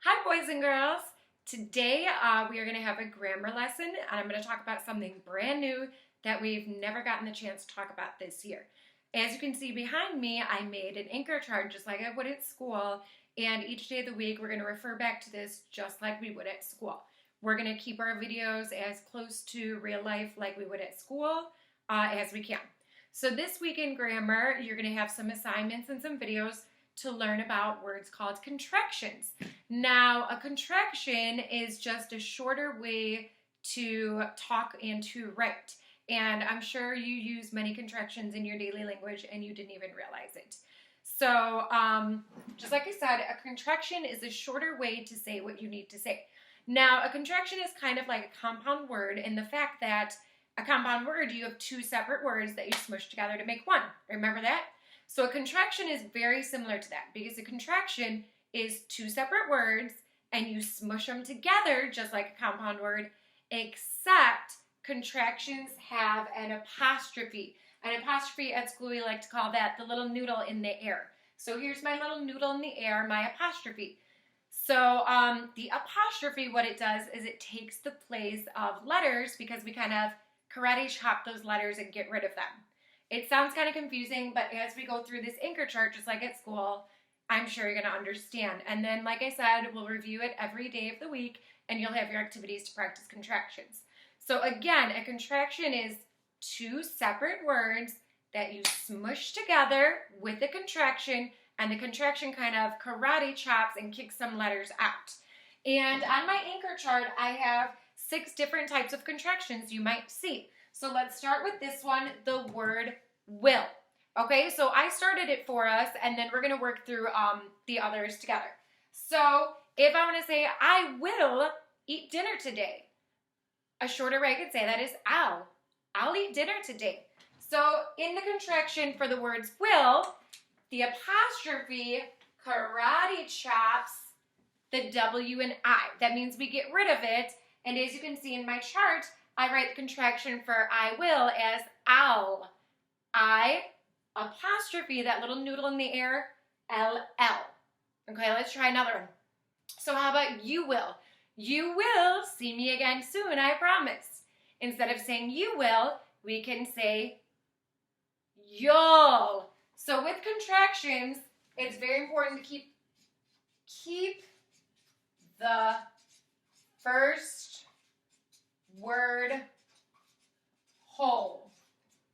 Hi, boys and girls. Today we are going to have a grammar lesson, and I'm going to talk about something brand new that we've never gotten the chance to talk about this year. As you can see behind me, I made an anchor chart just like I would at school, and each day of the week we're going to refer back to this just like we would at school. We're going to keep our videos as close to real life like we would at school as we can. So this week in grammar, you're going to have some assignments and some videos to learn about words called contractions. Now, a contraction is just a shorter way to talk and to write. And I'm sure you use many contractions in your daily language and you didn't even realize it. So, just like I said, a contraction is a shorter way to say what you need to say. Now, a contraction is kind of like a compound word in the fact that a compound word, you have two separate words that you smush together to make one. Remember that? So a contraction is very similar to that because a contraction is two separate words and you smush them together just like a compound word, except contractions have an apostrophe. An apostrophe at school we like to call that the little noodle in the air. So here's my little noodle in the air, my apostrophe. So the apostrophe, what it does is it takes the place of letters because we kind of karate chop those letters and get rid of them. It sounds kind of confusing, but as we go through this anchor chart, just like at school, I'm sure you're going to understand. And then, like I said, we'll review it every day of the week, and you'll have your activities to practice contractions. So again, a contraction is two separate words that you smush together with a contraction, and the contraction kind of karate chops and kicks some letters out. And on my anchor chart, I have 6 different types of contractions you might see. So let's start with this one, the word will. Okay, so I started it for us, and then we're going to work through the others together. So if I want to say, I will eat dinner today, a shorter way I could say that is I'll eat dinner today. So in the contraction for the words will, the apostrophe karate chops the W and I. That means we get rid of it, and as you can see in my chart, I write the contraction for I will as I'll. I, apostrophe, that little noodle in the air, L-L. Okay, let's try another one. So how about you will? You will see me again soon, I promise. Instead of saying you will, we can say you'll. So with contractions, it's very important to keep the first word whole.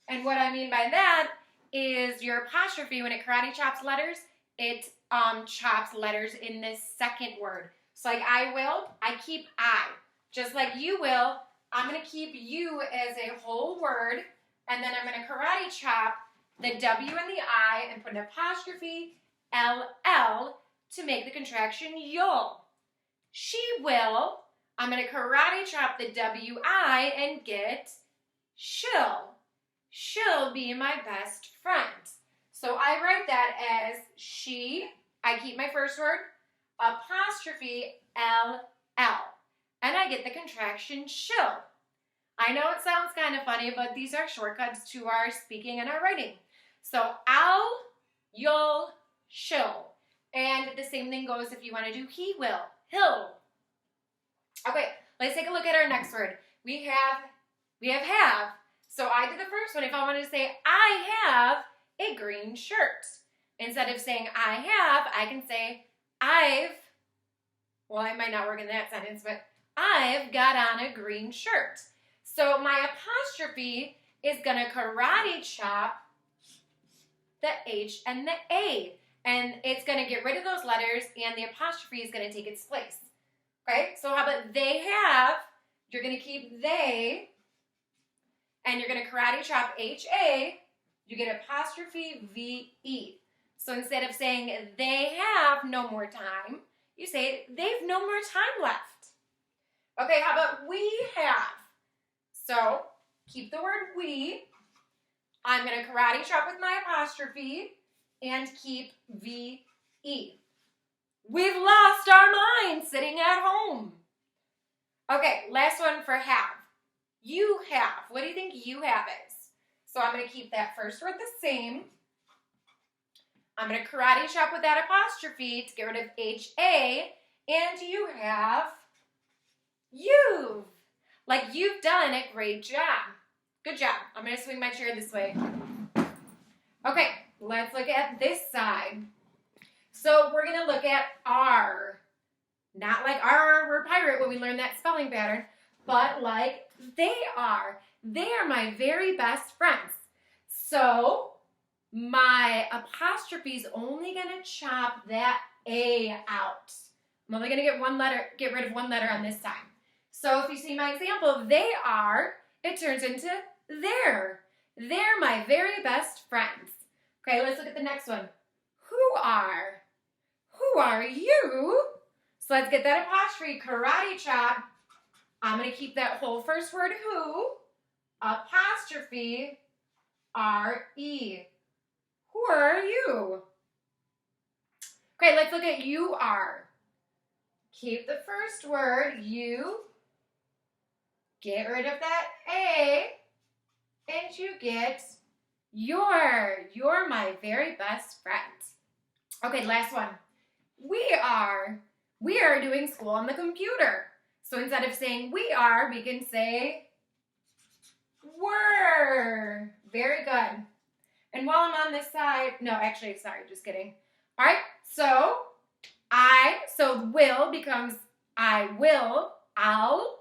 And what I mean by that is your apostrophe, when it karate chops letters, it chops letters in this second word. So like I will, I keep I. Just like you will, I'm going to keep you as a whole word, and then I'm going to karate chop the W and the I and put an apostrophe L-L to make the contraction you'll. She will, I'm going to karate chop the W-I and get she'll. She'll be my best friend. So I write that as she, I keep my first word, apostrophe L-L. And I get the contraction she'll. I know it sounds kind of funny, but these are shortcuts to our speaking and our writing. So I'll, you'll, she'll. And the same thing goes if you want to do he will, he'll. Okay, let's take a look at our next word. We have. So I did the first one. If I wanted to say I have a green shirt, instead of saying I have, I can say well, I might not work in that sentence, but I've got on a green shirt. So my apostrophe is going to karate chop the H and the A. And it's going to get rid of those letters, and the apostrophe is going to take its place. Okay, so how about they have? You're going to keep they, and you're going to karate chop H-A, you get apostrophe V-E. So instead of saying they have no more time, you say they've no more time left. Okay, how about we have? So keep the word we. I'm going to karate chop with my apostrophe and keep V-E. We've lost our minds sitting at home. Okay, last one for have. You have. What do you think you have is? So I'm going to keep that first word the same. I'm going to karate chop with that apostrophe to get rid of H-A And you have you've. Like you've done a great job. Good job. I'm going to swing my chair this way. Okay, let's look at this side. So we're going to look at are. Not like we're a pirate when we learn that spelling pattern, but like they are. They are my very best friends. So my apostrophe is only going to chop that A out. I'm only going to get rid of one letter on this side. So if you see my example, they are, it turns into they're. They're my very best friends. Okay, let's look at the next one. Who are? Who are you? So let's get that apostrophe, karate chop. I'm going to keep that whole first word, who, apostrophe, R-E. Who are you? Okay, let's look at you are. Keep the first word, you. Get rid of that A, and you get your. You're my very best friend. Okay, last one. We are doing school on the computer. So instead of saying we are, we can say were. Very good. And while I'm on this side, no, actually, sorry, just kidding. All right, so will becomes I will, I'll.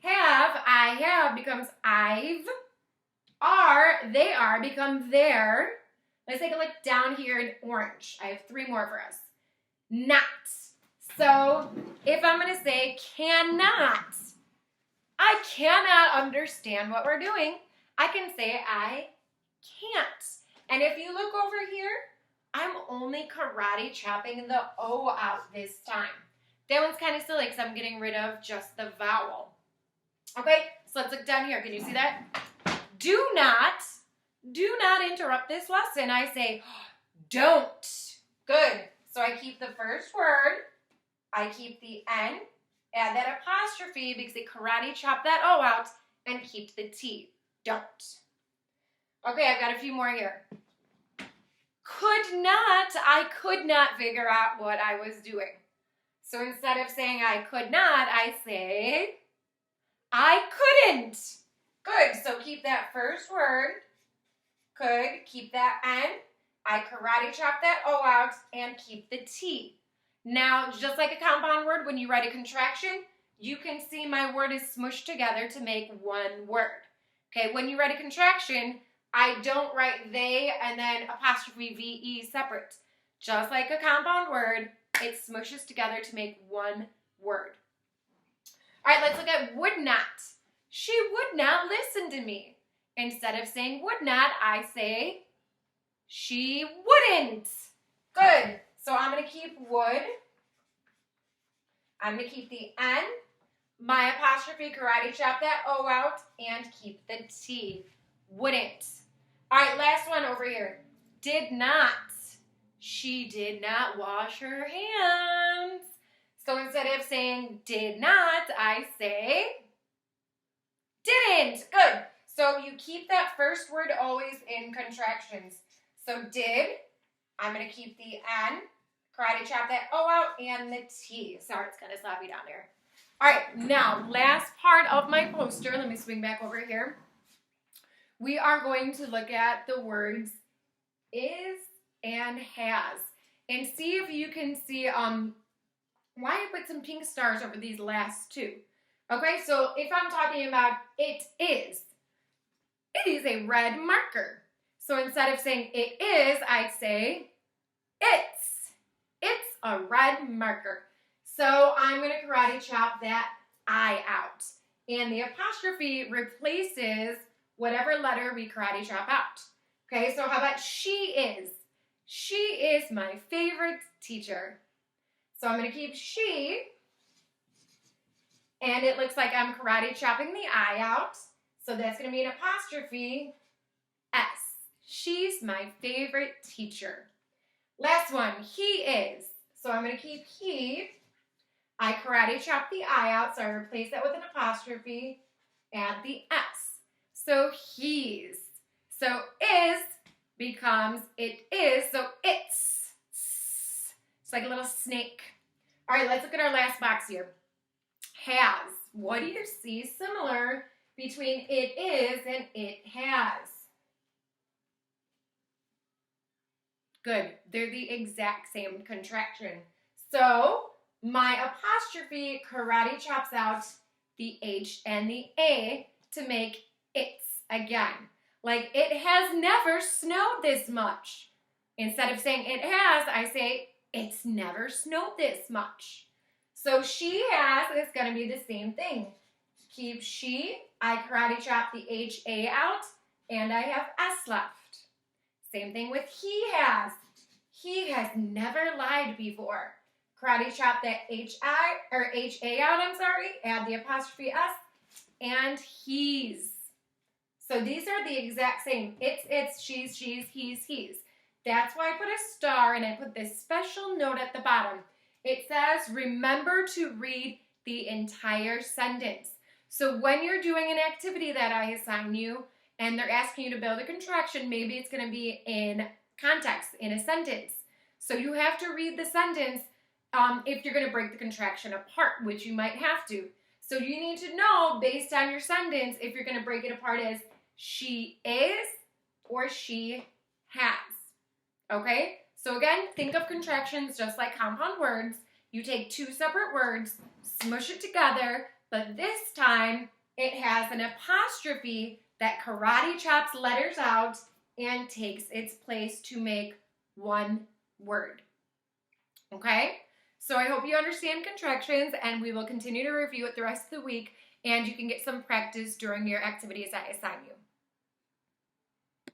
I have becomes I've. They are become their. Let's take a look down here in orange. I have 3 more for us. Not. So if I'm going to say cannot, I cannot understand what we're doing. I can say I can't. And if you look over here, I'm only karate chopping the O out this time. That one's kind of silly because I'm getting rid of just the vowel. Okay, so let's look down here. Can you see that? Do not interrupt this lesson. I say, don't. Good. So I keep the first word. I keep the N. Add that apostrophe because they karate chop that O out. And keep the T. Don't. Okay, I've got a few more here. I could not figure out what I was doing. So instead of saying I could not, I say I couldn't. Good, so keep that first word. Could, keep that N. I karate chop that O out and keep the T. Now, just like a compound word, when you write a contraction, you can see my word is smushed together to make one word. Okay, when you write a contraction, I don't write they and then apostrophe VE separate. Just like a compound word, it smushes together to make one word. All right, let's look at would not. She would not listen to me. Instead of saying would not, I say she wouldn't. Good. So I'm going to keep would. I'm going to keep the N. My apostrophe karate chop that O out and keep the T. Wouldn't. All right, last one over here. Did not. She did not wash her hands. So instead of saying did not, I say didn't. Good. So you keep that first word always in contractions. So did, I'm going to keep the N, karate chop that O out, and the T. Sorry, it's kind of sloppy down there. All right, now, last part of my poster. Let me swing back over here. We are going to look at the words is and has. And see if you can see why I put some pink stars over these last two. Okay, so if I'm talking about it is a red marker. So instead of saying it is, I'd say it's a red marker. So I'm going to karate chop that I out. And the apostrophe replaces whatever letter we karate chop out. Okay, so how about she is? She is my favorite teacher. So I'm going to keep she. And it looks like I'm karate chopping the I out. So that's going to be an apostrophe S. She's my favorite teacher. Last one, he is. So I'm going to keep he. I karate chop the I out, so I replace that with an apostrophe. Add the S. So he's. So is becomes it is, so it's. It's like a little snake. All right, let's look at our last box here. Has. What do you see similar between it is and it has? Good. They're the exact same contraction. So my apostrophe karate chops out the H and the A to make it's again. Like, it has never snowed this much. Instead of saying it has, I say it's never snowed this much. So she has is going to be the same thing. Keep she, I karate chop the H-A out, and I have S left. Same thing with he has. He has never lied before. Karate chop that H-I, or H-A out, add the apostrophe S, and he's. So these are the exact same. It's, she's, he's. That's why I put a star and I put this special note at the bottom. It says, remember to read the entire sentence. So when you're doing an activity that I assign you and they're asking you to build a contraction, maybe it's going to be in context, in a sentence. So you have to read the sentence if you're going to break the contraction apart, which you might have to. So you need to know, based on your sentence, if you're going to break it apart as she is or she has. Okay? So again, think of contractions just like compound words. You take two separate words, smush it together, but this time it has an apostrophe that karate chops letters out and takes its place to make one word. Okay? So I hope you understand contractions, and we will continue to review it the rest of the week, and you can get some practice during your activities I assign you.